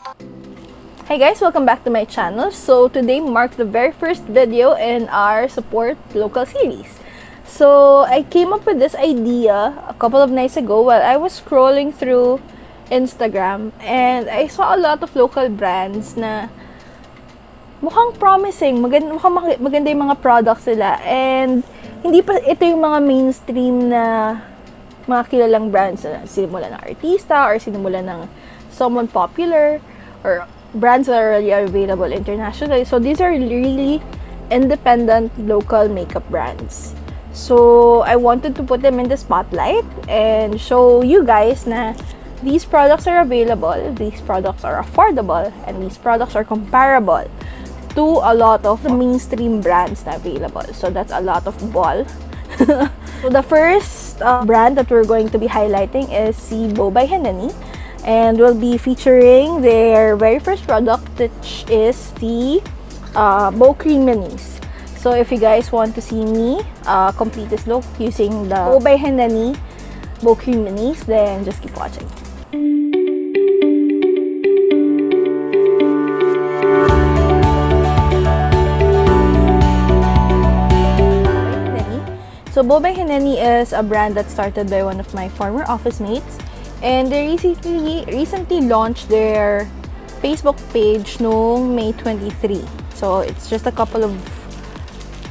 Hey guys, welcome back to my channel. So today marks the very first video in our support local series. So I came up with this idea a couple of nights ago while I was scrolling through Instagram, and I saw a lot of local brands na mukhang promising, maganda yung mga products nila, and hindi pa ito yung mga mainstream na mga kilalang brands na sinimula ng artista or sinimula ng someone popular or brands that are already available internationally. So these are really independent local makeup brands. So I wanted to put them in the spotlight and show you guys na these products are available, these products are affordable, and these products are comparable to a lot of mainstream brands na available. So that's a lot of ball. So the first brand that we're going to be highlighting is si Beau by Hineni. And we'll be featuring their very first product, which is the Beau Cream Minis. So if you guys want to see me complete this look using the Beau by Hineni Beau Cream Minis, then just keep watching. So Beau by Hineni is a brand that started by one of my former office mates. And they recently launched their Facebook page noong May 23. So it's just a couple of,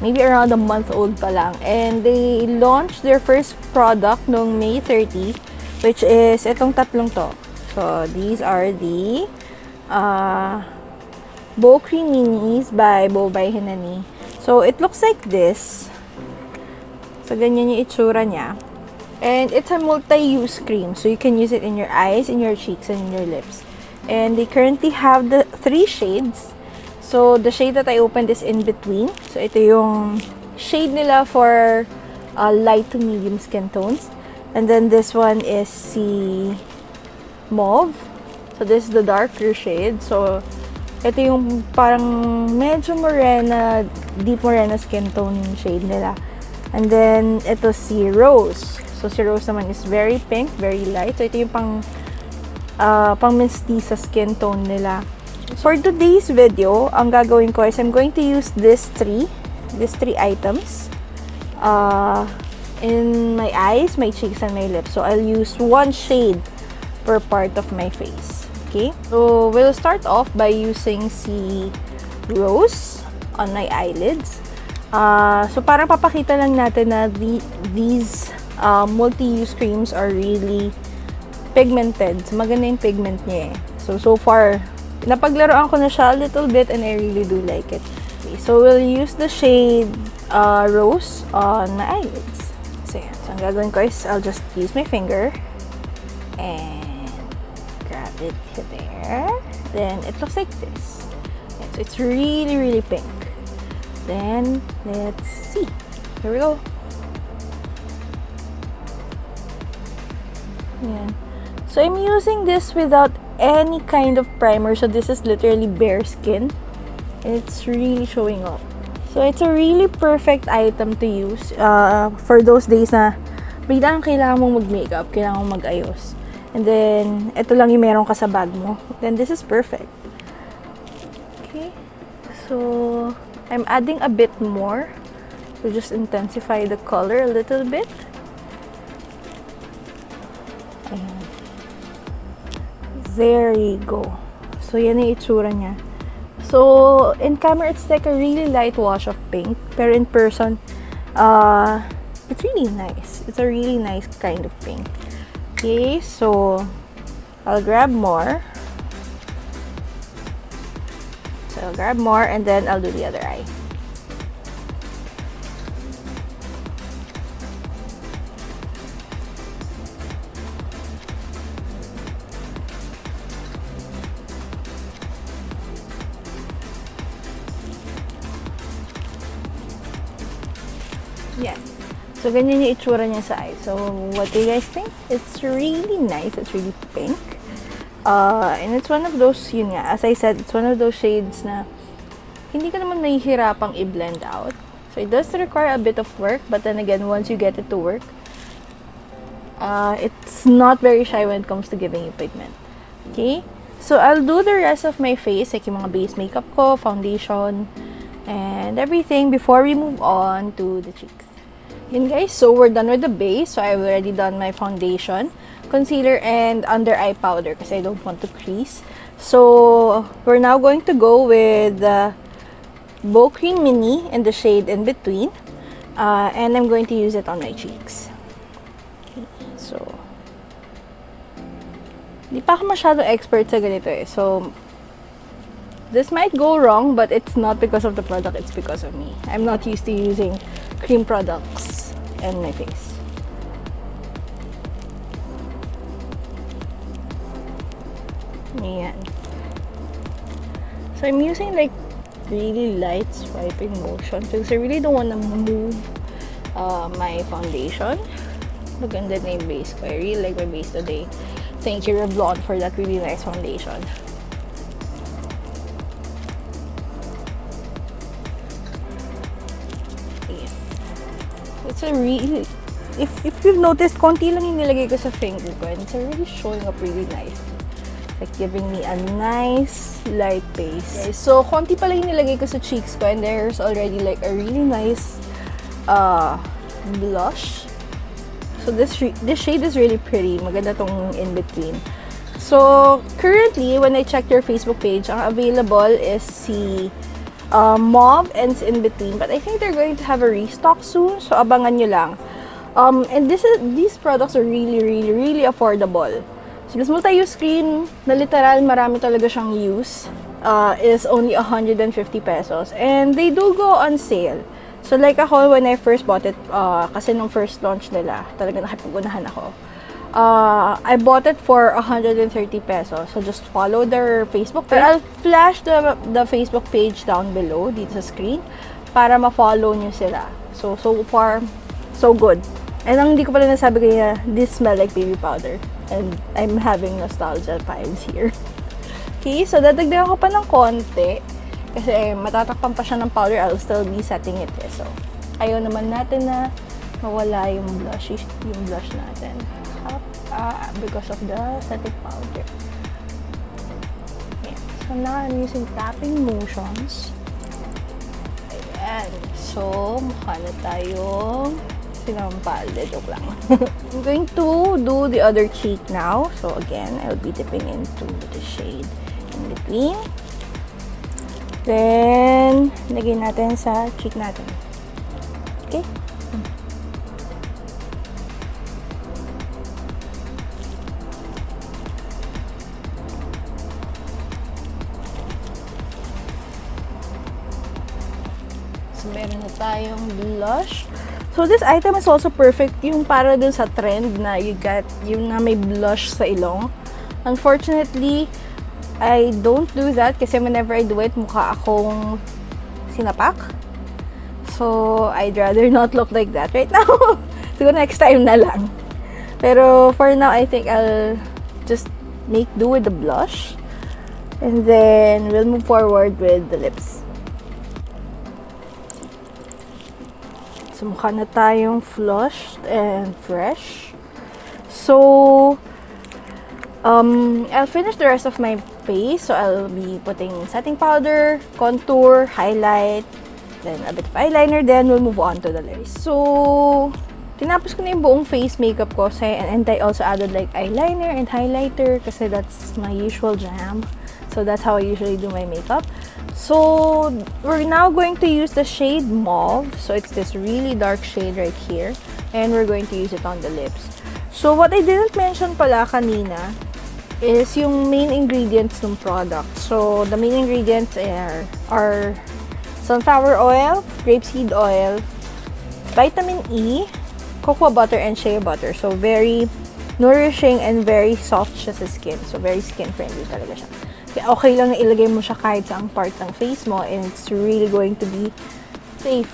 maybe around a month old pa lang. And they launched their first product noong May 30, which is itong tatlong to. So these are the Beau Cream Minis by Beau by Hineni. So it looks like this. So ganyan yung itsura niya. And it's a multi-use cream, so you can use it in your eyes, in your cheeks, and in your lips. And they currently have the 3 shades. So the shade that I opened is in between. So ito yung shade nila for light to medium skin tones. And then this one is si mauve. So this is the darker shade. So ito yung parang medyo morena, deep morena skin tone shade nila. And then ito si rose. So, si rose naman is very pink, very light. So, ito yung pang mestiza skin tone nila. For today's video, ang gagawin ko is I'm going to use these three items in my eyes, my cheeks, and my lips. So, I'll use one shade per part of my face. Okay? So, we'll start off by using si rose on my eyelids. So, parang papakita lang natin na these multi-use creams are really pigmented. So, maganda yung pigment niya eh. So far, napaglaruan ko na siya a little bit and I really do like it. Okay, so, we'll use the shade rose on my eyelids. So, yan. So, ang gagawin ko is I'll just use my finger and grab it there. Then, it looks like this. Yan. So, it's really pink. Then, let's see. Here we go. Yan. So, I'm using this without any kind of primer. So, this is literally bare skin. And it's really showing up. So, it's a really perfect item to use for those days na biglang kailangan mong mag-makeup, kailangan mong mag-ayos. And then, ito lang yung meron ka sa bag mo. Then, this is perfect. Okay. So, I'm adding a bit more to just intensify the color a little bit. Ayan. There you go. So, yan yung itsura niya. So, in camera, it's like a really light wash of pink. Pero in person, it's really nice. It's a really nice kind of pink. Okay, so, I'll grab more. So, I'll grab more and then I'll do the other eye. Yan. So, ganyan yung itsura niya sa eye. So, what do you guys think? It's really nice. It's really pink. And it's one of those, yun nga, as I said, it's one of those shades na hindi ka naman mahihirapang i-blend out. So, it does require a bit of work, but then again, once you get it to work, it's not very shy when it comes to giving you pigment. Okay? So, I'll do the rest of my face, like yung mga base makeup ko, foundation, and everything before we move on to the cheeks. Yun guys, so we're done with the base. So, I've already done my foundation, concealer, and under eye powder because I don't want to crease. So, we're now going to go with the Beau Cream Mini in the shade In Between. And I'm going to use it on my cheeks. Okay, so, di pa ako masyadong expert sa ganito eh. So, this might go wrong, but it's not because of the product, it's because of me. I'm not used to using cream products in my face. Ayan. So, I'm using like really light swiping motion because I really don't want to move my foundation. Maganda na yung base ko. I really like my base today. Thank you, Revlon, for that really nice foundation. Yeah. It's a really... If you've noticed, konti lang yung nilagay ko sa finger ko and it's really showing up really nice. Like, giving me a nice light base. Okay, so, konti pa lang yung nilagay ko sa cheeks ko and there's already like a really nice blush. So, this shade is really pretty. Maganda tong In Between. So, currently, when I checked your Facebook page, ang available is si Mauve and In Between. But I think they're going to have a restock soon. So, abangan nyo lang. And these products are really, really, really affordable. So, this multi-use cream na literal marami talaga siyang use is only 150 pesos. And they do go on sale. So, like ako, when I first bought it, kasi nung first launch nila, talaga nakipag-unahan ako. I bought it for 130 pesos. So, just follow their Facebook page. I'll flash the Facebook page down below, dito sa screen, para ma-follow nyo sila. So far, so good. And ang hindi ko pala nasabi kaya, this smell like baby powder. And I'm having nostalgia vibes here. Okay, so dadagdagan ko pa ng konti. Kasi matatakpan pa siya ng powder, I'll still be setting it eh. So, ayaw naman natin na mawala yung blush natin. Because of the setting powder. Okay. So, now I'm using tapping motions. Ayan. So, mukha na tayong sinampal. Joke lang. I'm going to do the other cheek now. So, again, I'll be dipping into the shade In Between. Then, lagay natin sa cheek natin. Okay? So, meron na tayong blush. So, this item is also perfect yung para dun sa trend na you got yung na may blush sa ilong. Unfortunately, I don't do that kasi whenever I do it, mukha akong sinapak. So, I'd rather not look like that right now. Siguro next time na lang. Pero for now, I think I'll just make do with the blush. And then, we'll move forward with the lips. So, mukha na tayong flushed and fresh. So, I'll finish the rest of my face. So, I'll be putting setting powder, contour, highlight, then a bit of eyeliner. Then, we'll move on to the lips. So, tinapos ko na yung buong face makeup ko. And I also added like eyeliner and highlighter kasi that's my usual jam. So, that's how I usually do my makeup. So, we're now going to use the shade Mauve. So, it's this really dark shade right here. And we're going to use it on the lips. So, what I didn't mention pala kanina is yung main ingredients ng product. So, the main ingredients are sunflower oil, grapeseed oil, vitamin E, cocoa butter, and shea butter. So, very nourishing and very soft siya sa skin. So, very skin-friendly talaga siya. Kaya okay lang na ilagay mo siya kahit sa ang part ng face mo and it's really going to be safe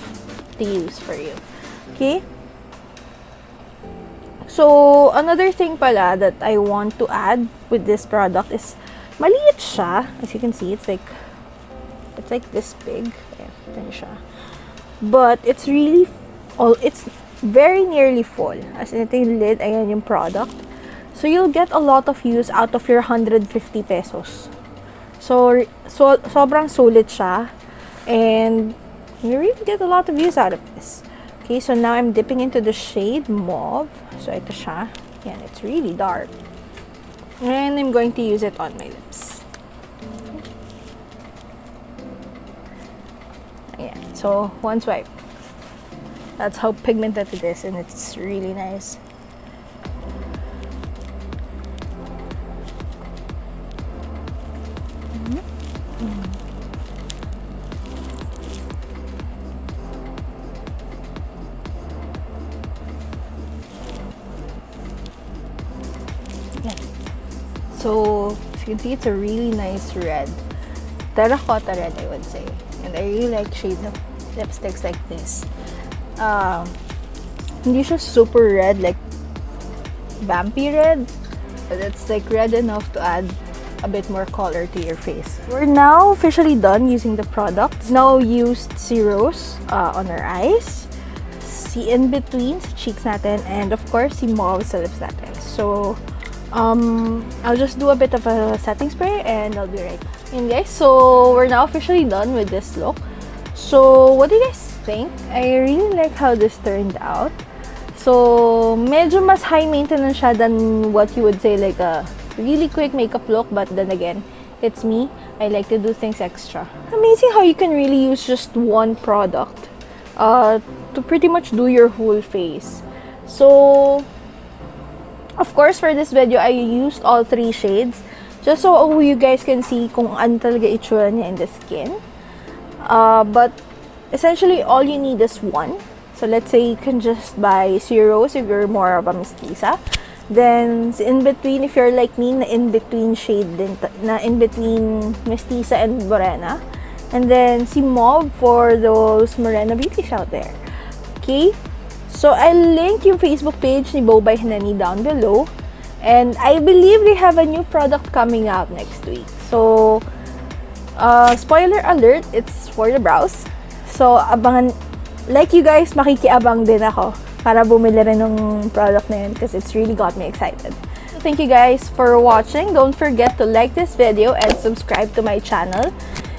to use for you. Okay? So, another thing pala that I want to add with this product is maliit siya. As you can see, it's like this big. Ayan siya. But it's really it's very nearly full. As in, ito yung lid, ayan yung product. So you'll get a lot of use out of your 150 pesos. So sobrang sulit siya. And you really get a lot of use out of this. Okay, so now I'm dipping into the shade Mauve. So ito siya. Yan, it's really dark. And I'm going to use it on my lips. Ayan, so one swipe. That's how pigmented it is, and it's really nice. So, as you can see, it's a really nice red. Terracotta red, I would say. And I really like shades of lipsticks like this. Hindi siya super red, like vampy red. But it's like red enough to add a bit more color to your face. We're now officially done using the product. Now used zeros on our eyes. Si in between sa cheeks natin. And of course, si mauve sa lips natin. So, I'll just do a bit of a setting spray and I'll be right back. And guys, so we're now officially done with this look. So, what do you guys think? I really like how this turned out. So, medyo mas high maintenance siya than what you would say like a really quick makeup look. But then again, it's me. I like to do things extra. Amazing how you can really use just one product to pretty much do your whole face. So, of course, for this video, I used all 3 shades just so you guys can see kung ano talaga itsura niya in the skin. But essentially, all you need is one. So, let's say you can just buy zeros if you're more of a mestiza. Then, in between, if you're like me, na in between shade din, na in between mestiza and morena. And then, si mauve for those morena beauties out there. Okay? So, I'll link yung Facebook page ni Beau by Hineni down below. And I believe they have a new product coming out next week. So, spoiler alert, it's for the brows. So, abangan, like you guys, makikiabang din ako para bumili rin ng product na yun because it's really got me excited. So, thank you guys for watching. Don't forget to like this video and subscribe to my channel.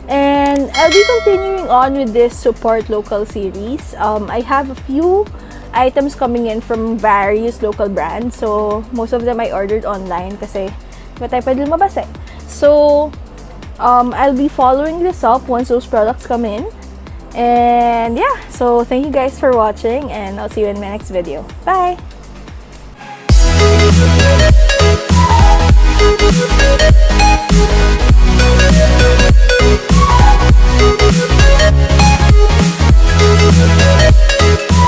And I'll be continuing on with this support local series. I have a few items coming in from various local brands. So, most of them I ordered online kasi iba tayo pwede lumabas eh. So, I'll be following this up once those products come in. And yeah, so thank you guys for watching and I'll see you in my next video. Bye!